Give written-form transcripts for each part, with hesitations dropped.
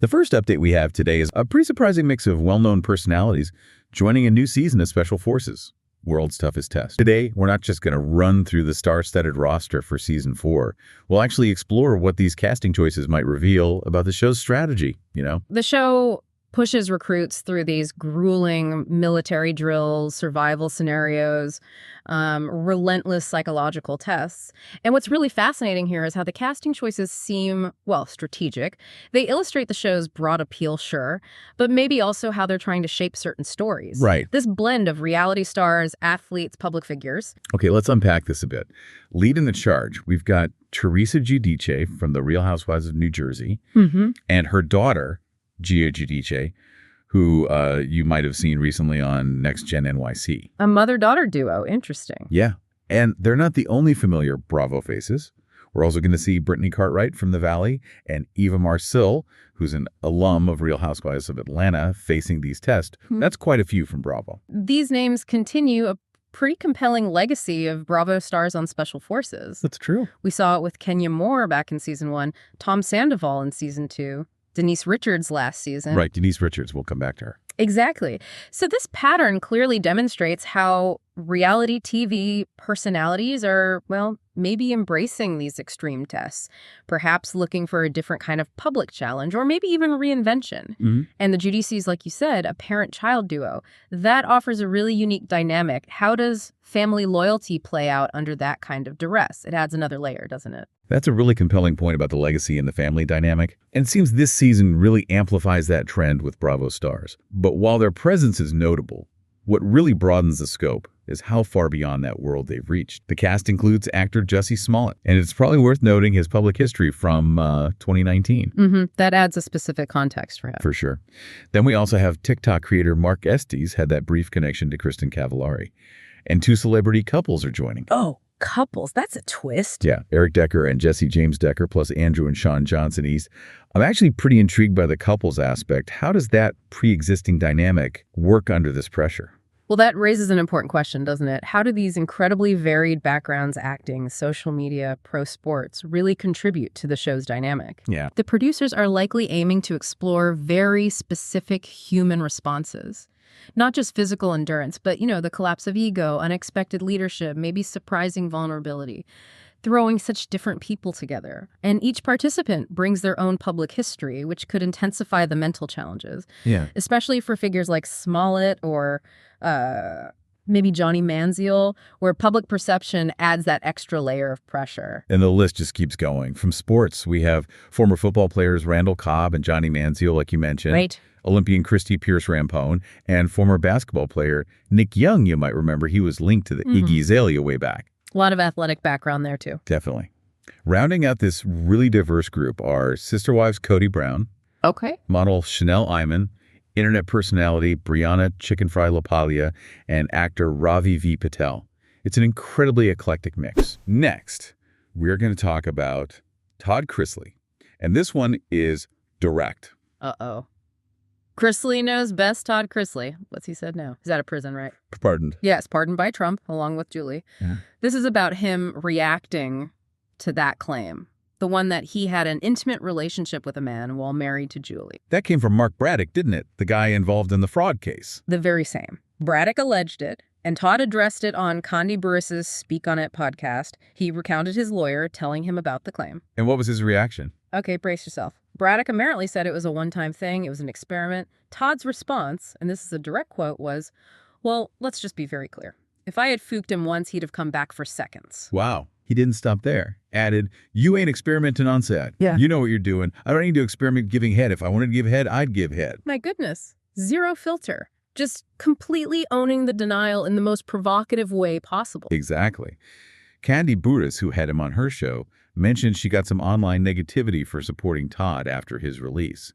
The first update we have today is a pretty surprising mix of well-known personalities joining a new season of Special Forces, World's Toughest Test. Today, we're not just going to run through the star-studded roster for Season 4. We'll actually explore what these casting choices might reveal about the show's strategy, The show pushes recruits through these grueling military drills, survival scenarios, relentless psychological tests. And what's really fascinating here is how the casting choices seem, well, strategic. They illustrate the show's broad appeal, sure, but maybe also how they're trying to shape certain stories. Right. This blend of reality stars, athletes, public figures. Okay, let's unpack this a bit. Leading the charge, we've got Teresa Giudice from The Real Housewives of New Jersey and her daughter, Gia Giudice, who you might have seen recently on Next Gen NYC. A mother-daughter duo. Interesting. Yeah. And they're not the only familiar Bravo faces. We're also going to see Brittany Cartwright from the Valley and Eva Marcille, who's an alum of Real Housewives of Atlanta, facing these tests. That's quite a few from Bravo. These names continue a pretty compelling legacy of Bravo stars on Special Forces. That's true. We saw it with Kenya Moore back in Season 1, Tom Sandoval in Season 2, Denise Richards last season. Right, Denise Richards. We'll come back to her. Exactly. So this pattern clearly demonstrates how reality TV personalities are, well, maybe embracing these extreme tests, perhaps looking for a different kind of public challenge, or maybe even reinvention. And the Giudices, like you said, a parent-child duo, that offers a really unique dynamic. How does family loyalty play out under that kind of duress? It adds another layer, doesn't it? That's a really compelling point about the legacy and the family dynamic. And it seems this season really amplifies that trend with Bravo stars. But while their presence is notable, what really broadens the scope is how far beyond that world they've reached. The cast includes actor Jussie Smollett, and it's probably worth noting his public history from 2019. That adds a specific context for him. For sure. Then we also have TikTok creator Mark Estes had that brief connection to Kristen Cavallari. And two celebrity couples are joining. Oh, couples. That's a twist. Yeah, Eric Decker and Jessie James Decker, plus Andrew and Shawn Johnson East. I'm actually pretty intrigued by the couples aspect. How does that pre-existing dynamic work under this pressure? Well, that raises an important question, doesn't it? How do these incredibly varied backgrounds, acting, social media, pro sports, really contribute to the show's dynamic? Yeah. The producers are likely aiming to explore very specific human responses. Not just physical endurance, but, the collapse of ego, unexpected leadership, maybe surprising vulnerability, throwing such different people together. And each participant brings their own public history, which could intensify the mental challenges. Yeah. Especially for figures like Smollett or maybe Johnny Manziel, where public perception adds that extra layer of pressure. And the list just keeps going. From sports, we have former football players Randall Cobb and Johnny Manziel, like you mentioned. Right. Olympian Christy Pierce-Rampone, and former basketball player Nick Young, you might remember. He was linked to the Iggy Azalea way back. A lot of athletic background there, too. Definitely. Rounding out this really diverse group are Sister Wives Kody Brown, Okay. model Chanel Iman, internet personality Brianna Chicken Fry LaPaglia, and actor Ravi V. Patel. It's an incredibly eclectic mix. Next, we're going to talk about Todd Chrisley. And this one is direct. Uh-oh. Chrisley knows best Todd Chrisley. What's he said now? He's out of prison, right? Pardoned. Yes, pardoned by Trump, along with Julie. Yeah. This is about him reacting to that claim, the one that he had an intimate relationship with a man while married to Julie. That came from Mark Braddock, didn't it? The guy involved in the fraud case. The very same. Braddock alleged it, and Todd addressed it on Condi Burris's Speak On It podcast. He recounted his lawyer telling him about the claim. And what was his reaction? Okay, brace yourself. Braddock apparently said it was a one-time thing. It was an experiment. Todd's response, and this is a direct quote, was, well, let's just be very clear. If I had fooked him once, he'd have come back for seconds. Wow. He didn't stop there. Added, you ain't experimenting on set. Yeah. You know what you're doing. I don't need to experiment giving head. If I wanted to give head, I'd give head. My goodness. Zero filter. Just completely owning the denial in the most provocative way possible. Exactly. Candy Burris, who had him on her show, mentioned she got some online negativity for supporting Todd after his release.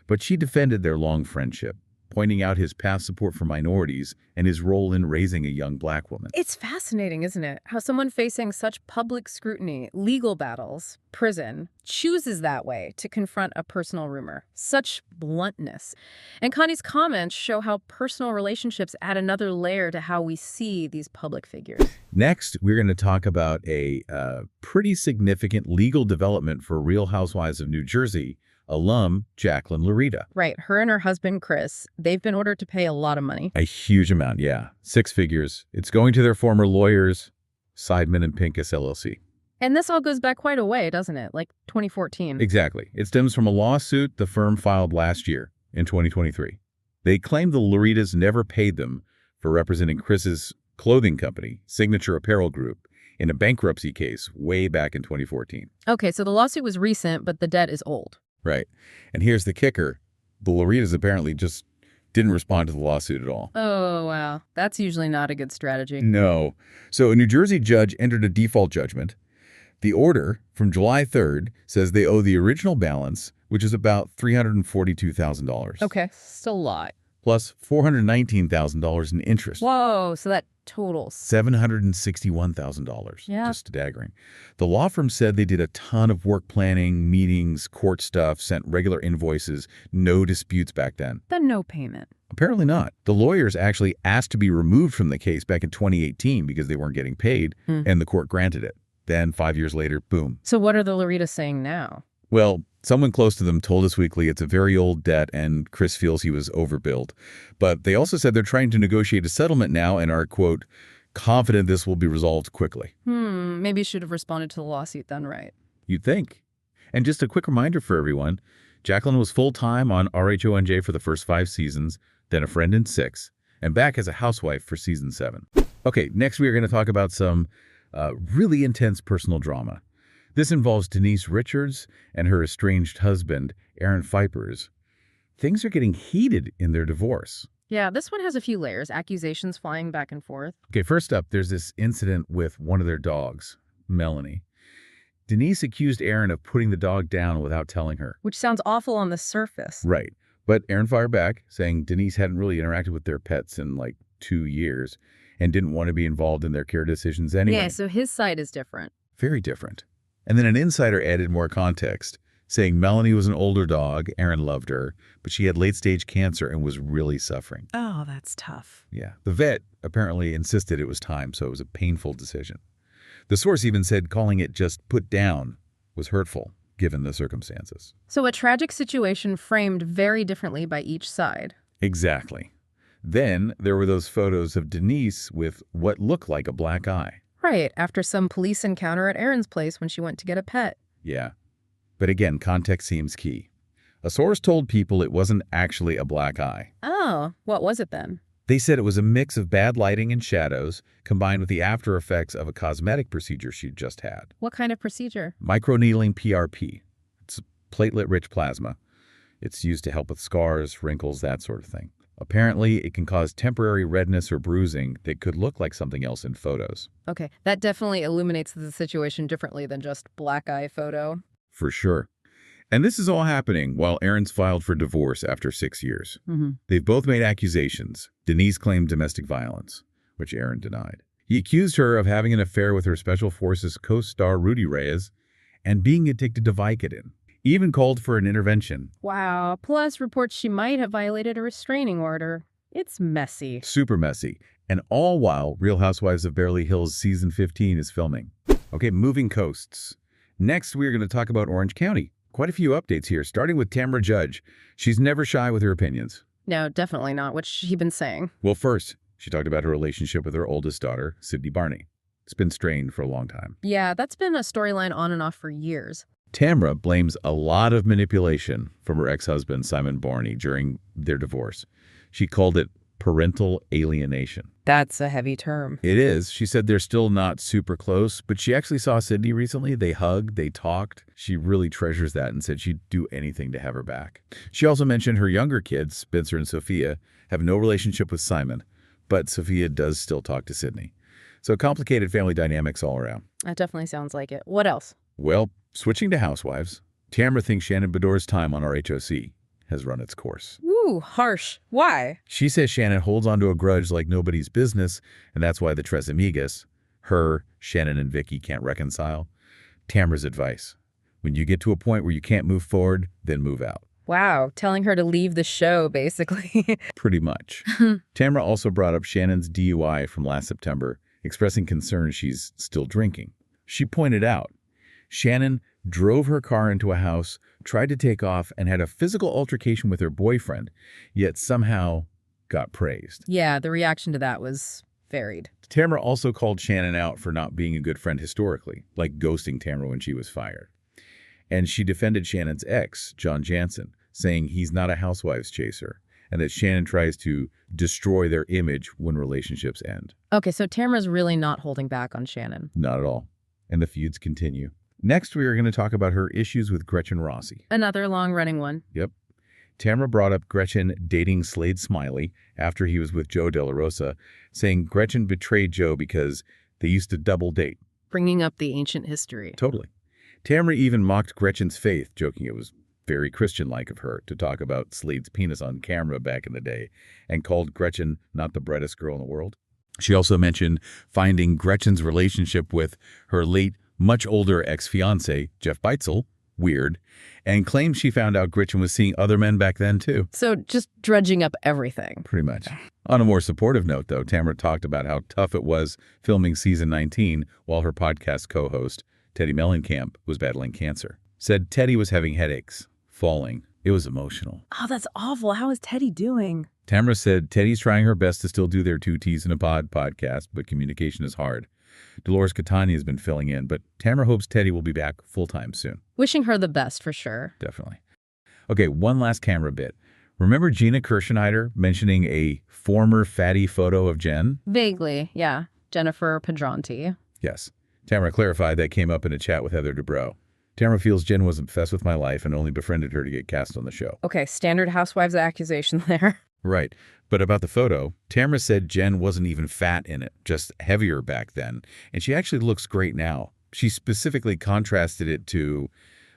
But she defended their long friendship, pointing out his past support for minorities and his role in raising a young black woman. It's fascinating, isn't it? How someone facing such public scrutiny, legal battles, prison, chooses that way to confront a personal rumor. Such bluntness. And Connie's comments show how personal relationships add another layer to how we see these public figures. Next, we're going to talk about a pretty significant legal development for Real Housewives of New Jersey alum Jacqueline Laurita. Right. Her and her husband, Chris, they've been ordered to pay a lot of money. A huge amount, yeah. 6 figures. It's going to their former lawyers, Seidman and Pincus LLC. And this all goes back quite a way, doesn't it? Like 2014. Exactly. It stems from a lawsuit the firm filed last year in 2023. They claim the Lauritas never paid them for representing Chris's clothing company, Signature Apparel Group, in a bankruptcy case way back in 2014. Okay, so the lawsuit was recent, but the debt is old. Right. And here's the kicker. The Lauritas apparently just didn't respond to the lawsuit at all. Oh, wow. That's usually not a good strategy. No. So a New Jersey judge entered a default judgment. The order from July 3rd says they owe the original balance, which is about $342,000. Okay, still a lot. Plus $419,000 in interest. Whoa, so that totals $761,000. Yeah. Just staggering. The law firm said they did a ton of work planning, meetings, court stuff, sent regular invoices, no disputes back then. Then no payment. Apparently not. The lawyers actually asked to be removed from the case back in 2018 because they weren't getting paid, and the court granted it. Then 5 years later, boom. So what are the Lauritas saying now? Well, someone close to them told Us Weekly it's a very old debt and Chris feels he was overbilled. But they also said they're trying to negotiate a settlement now and are, quote, confident this will be resolved quickly. Maybe you should have responded to the lawsuit then, right? You'd think. And just a quick reminder for everyone, Jacqueline was full-time on RHONJ for the first 5 seasons, then a friend in 6, and back as a housewife for season 7. Okay, next we are going to talk about some really intense personal drama. This involves Denise Richards and her estranged husband, Aaron Pfeifers. Things are getting heated in their divorce. Yeah, this one has a few layers, accusations flying back and forth. Okay, first up, there's this incident with one of their dogs, Melanie. Denise accused Aaron of putting the dog down without telling her. Which sounds awful on the surface. Right. But Aaron fired back, saying Denise hadn't really interacted with their pets in like 2 years and didn't want to be involved in their care decisions anyway. Yeah, so his side is different. Very different. And then an insider added more context, saying Melanie was an older dog, Aaron loved her, but she had late-stage cancer and was really suffering. Oh, that's tough. Yeah. The vet apparently insisted it was time, so it was a painful decision. The source even said calling it just put down was hurtful, given the circumstances. So a tragic situation framed very differently by each side. Exactly. Then there were those photos of Denise with what looked like a black eye. Right, after some police encounter at Aaron's place when she went to get a pet. Yeah. But again, context seems key. A source told People it wasn't actually a black eye. Oh, what was it then? They said it was a mix of bad lighting and shadows combined with the after effects of a cosmetic procedure she'd just had. What kind of procedure? Microneedling PRP. It's platelet-rich plasma. It's used to help with scars, wrinkles, that sort of thing. Apparently, it can cause temporary redness or bruising that could look like something else in photos. Okay, that definitely illuminates the situation differently than just black eye photo. For sure. And this is all happening while Aaron's filed for divorce after 6 years. They've both made accusations. Denise claimed domestic violence, which Aaron denied. He accused her of having an affair with her Special Forces co-star Rudy Reyes and being addicted to Vicodin. Even called for an intervention. Wow, plus reports she might have violated a restraining order. It's messy. Super messy. And all while Real Housewives of Beverly Hills Season 15 is filming. Okay, moving coasts. Next, we're going to talk about Orange County. Quite a few updates here, starting with Tamra Judge. She's never shy with her opinions. No, definitely not. What's she been saying? Well, first, she talked about her relationship with her oldest daughter, Sydney Barney. It's been strained for a long time. Yeah, that's been a storyline on and off for years. Tamra blames a lot of manipulation from her ex-husband, Simon Barney, during their divorce. She called it parental alienation. That's a heavy term. It is. She said they're still not super close, but she actually saw Sydney recently. They hugged, they talked. She really treasures that and said she'd do anything to have her back. She also mentioned her younger kids, Spencer and Sophia, have no relationship with Simon, but Sophia does still talk to Sydney. So complicated family dynamics all around. That definitely sounds like it. What else? Well, switching to housewives, Tamra thinks Shannon Beador's time on RHOC has run its course. Ooh, harsh. Why? She says Shannon holds onto a grudge like nobody's business, and that's why the Tres Amigas, her, Shannon, and Vicky can't reconcile. Tamra's advice: when you get to a point where you can't move forward, then move out. Wow, telling her to leave the show, basically. Pretty much. Tamra also brought up Shannon's DUI from last September, expressing concern she's still drinking. She pointed out Shannon drove her car into a house, tried to take off, and had a physical altercation with her boyfriend, yet somehow got praised. Yeah, the reaction to that was varied. Tamra also called Shannon out for not being a good friend historically, like ghosting Tamra when she was fired. And she defended Shannon's ex, Shawn Johnson, saying he's not a housewives chaser, and that Shannon tries to destroy their image when relationships end. Okay, so Tamra's really not holding back on Shannon. Not at all. And the feuds continue. Next, we are going to talk about her issues with Gretchen Rossi. Another long-running one. Yep. Tamra brought up Gretchen dating Slade Smiley after he was with Joe De La Rosa, saying Gretchen betrayed Joe because they used to double date. Bringing up the ancient history. Totally. Tamra even mocked Gretchen's faith, joking it was very Christian-like of her to talk about Slade's penis on camera back in the day, and called Gretchen not the breadest girl in the world. She also mentioned finding Gretchen's relationship with her late, much older ex-fiancé, Jeff Beitzel, weird, and claimed she found out Gretchen was seeing other men back then, too. So just dredging up everything. Pretty much. On a more supportive note, though, Tamra talked about how tough it was filming season 19 while her podcast co-host, Teddy Mellencamp, was battling cancer. Said Teddy was having headaches, falling. It was emotional. Oh, that's awful. How is Teddy doing? Tamra said Teddy's trying her best to still do their Two T's in a Pod podcast, but communication is hard. Dolores Catania has been filling in, but Tamra hopes Teddy will be back full-time soon. Wishing her the best, for sure. Definitely. Okay, one last camera bit. Remember Gina Kirschneider mentioning a former fatty photo of Jen? Vaguely, yeah. Jennifer Padronti. Yes. Tamra clarified that came up in a chat with Heather Dubrow. Tamra feels Jen was obsessed with my life and only befriended her to get cast on the show. Okay, standard housewives accusation there. Right. But about the photo, Tamra said Jen wasn't even fat in it, just heavier back then. And she actually looks great now. She specifically contrasted it to,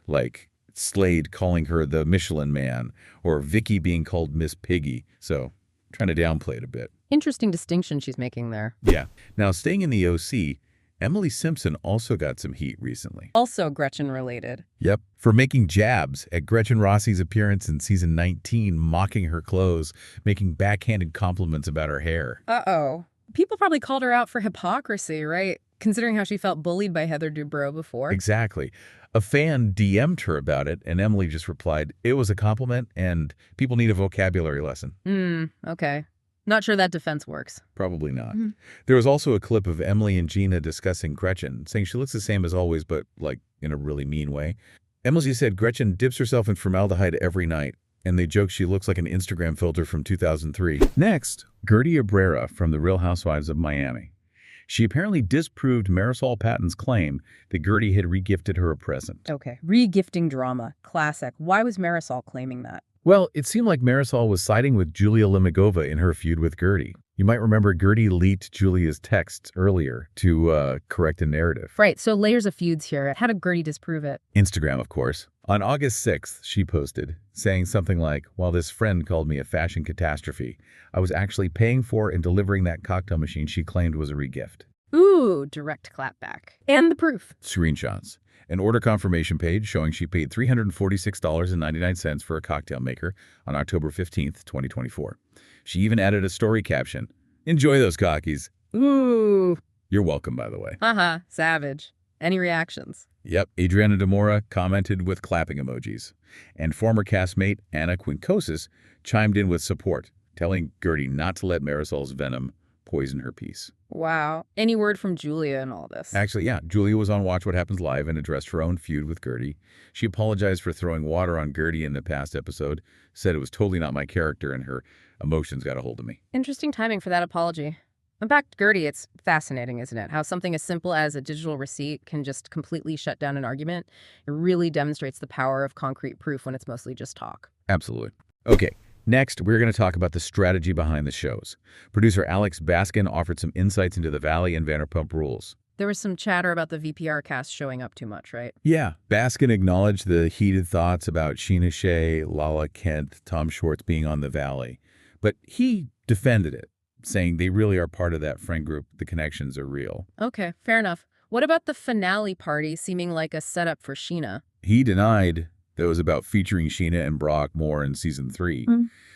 like, Slade calling her the Michelin Man or Vicky being called Miss Piggy. So, trying to downplay it a bit. Interesting distinction she's making there. Yeah. Now, staying in the OC, Emily Simpson also got some heat recently. Also Gretchen related. Yep. For making jabs at Gretchen Rossi's appearance in season 19, mocking her clothes, making backhanded compliments about her hair. Uh-oh. People probably called her out for hypocrisy, right? Considering how she felt bullied by Heather Dubrow before. Exactly. A fan DM'd her about it, and Emily just replied, it was a compliment, and people need a vocabulary lesson. Okay. Not sure that defense works. Probably not. There was also a clip of Emily and Gina discussing Gretchen, saying she looks the same as always, but, like, in a really mean way. Emily said Gretchen dips herself in formaldehyde every night, and they joke she looks like an Instagram filter from 2003. Next, Guerdy Abraira from The Real Housewives of Miami. She apparently disproved Marysol Patton's claim that Guerdy had regifted her a present. Okay. Re-gifting drama. Classic. Why was Marysol claiming that? Well, it seemed like Marysol was siding with Julia Limagova in her feud with Guerdy. You might remember Guerdy leaked Julia's texts earlier to correct a narrative. Right, so layers of feuds here. How did Guerdy disprove it? Instagram, of course. On August 6th, she posted, saying something like, while this friend called me a fashion catastrophe, I was actually paying for and delivering that cocktail machine she claimed was a regift. Ooh, direct clapback. And the proof. Screenshots. An order confirmation page showing she paid $346.99 for a cocktail maker on October 15th, 2024. She even added a story caption, enjoy those cockies. Ooh. You're welcome, by the way. Haha, savage. Any reactions? Yep, Adriana Demora commented with clapping emojis. And former castmate Anna Quincosis chimed in with support, telling Guerdy not to let Marysol's venom poison her peace. Wow. Any word from Julia in all this? Actually, yeah. Julia was on Watch What Happens Live and addressed her own feud with Guerdy. She apologized for throwing water on Guerdy in the past episode, said it was totally not my character and her emotions got a hold of me. Interesting timing for that apology. And back to Guerdy, it's fascinating, isn't it? How something as simple as a digital receipt can just completely shut down an argument. It really demonstrates the power of concrete proof when it's mostly just talk. Absolutely. Okay. Next, we're going to talk about the strategy behind the shows. Producer Alex Baskin offered some insights into The Valley and Vanderpump Rules. There was some chatter about the VPR cast showing up too much, right? Yeah. Baskin acknowledged the heated thoughts about Sheena Shea, Lala Kent, Tom Schwartz being on The Valley. But he defended it, saying they really are part of that friend group. The connections are real. Okay, fair enough. What about the finale party seeming like a setup for Sheena? He denied that it was about featuring Sheena and Brock more in season 3.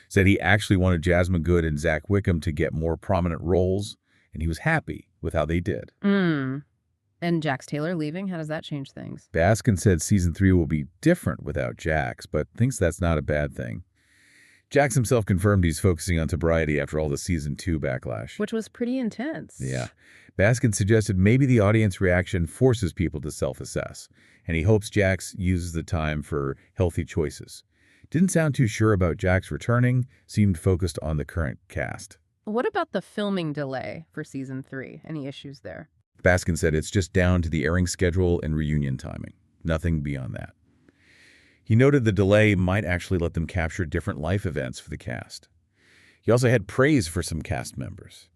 Said he actually wanted Jasmine Good and Zach Wickham to get more prominent roles, and he was happy with how they did. And Jax Taylor leaving, how does that change things? Baskin said season 3 will be different without Jax, but thinks that's not a bad thing. Jax himself confirmed he's focusing on sobriety after all the season 2 backlash. Which was pretty intense. Yeah. Baskin suggested maybe the audience reaction forces people to self-assess, and he hopes Jax uses the time for healthy choices. Didn't sound too sure about Jax returning, seemed focused on the current cast. What about the filming delay for season 3? Any issues there? Baskin said it's just down to the airing schedule and reunion timing. Nothing beyond that. He noted the delay might actually let them capture different life events for the cast. He also had praise for some cast members.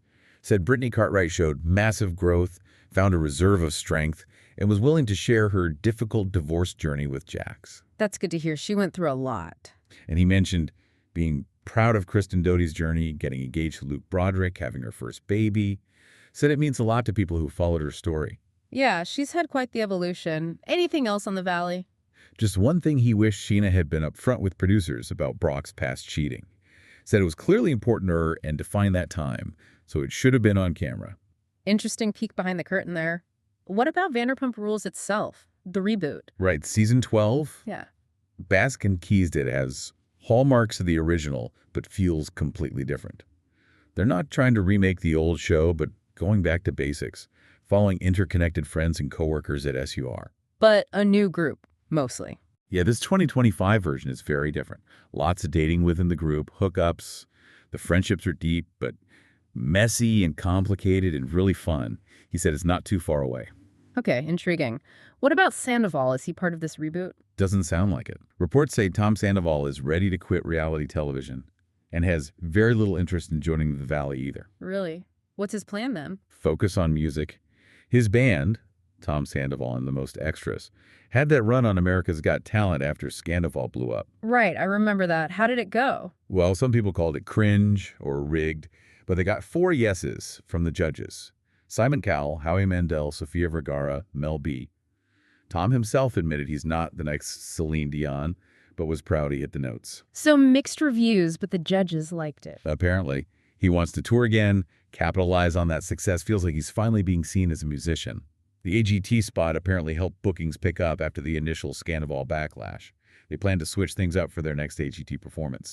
Said Brittany Cartwright showed massive growth, found a reserve of strength, and was willing to share her difficult divorce journey with Jax. That's good to hear. She went through a lot. And he mentioned being proud of Kristen Doute's journey, getting engaged to Luke Broderick, having her first baby. Said it means a lot to people who followed her story. Yeah, she's had quite the evolution. Anything else on the Valley? Just one thing he wished Sheena had been upfront with producers about Brock's past cheating. Said it was clearly important to her and defined that time, so it should have been on camera. Interesting peek behind the curtain there. What about Vanderpump Rules itself? The reboot? Right, season 12? Yeah. Baskin keysed it as hallmarks of the original, but feels completely different. They're not trying to remake the old show, but going back to basics, following interconnected friends and coworkers at SUR. But a new group, mostly. Yeah, this 2025 version is very different. Lots of dating within the group, hookups. The friendships are deep, but messy and complicated and really fun. He said it's not too far away. Okay, intriguing. What about Sandoval? Is he part of this reboot? Doesn't sound like it. Reports say Tom Sandoval is ready to quit reality television and has very little interest in joining the Valley either. Really? What's his plan then? Focus on music. His band, Tom Sandoval and the Most Extras, had that run on America's Got Talent after Scandoval blew up. Right, I remember that. How did it go? Well, some people called it cringe or rigged, but they got 4 yeses from the judges. Simon Cowell, Howie Mandel, Sofia Vergara, Mel B. Tom himself admitted he's not the next Celine Dion, but was proud he hit the notes. So mixed reviews, but the judges liked it. Apparently. He wants to tour again, capitalize on that success, feels like he's finally being seen as a musician. The AGT spot apparently helped bookings pick up after the initial Scandoval backlash. They plan to switch things up for their next AGT performance.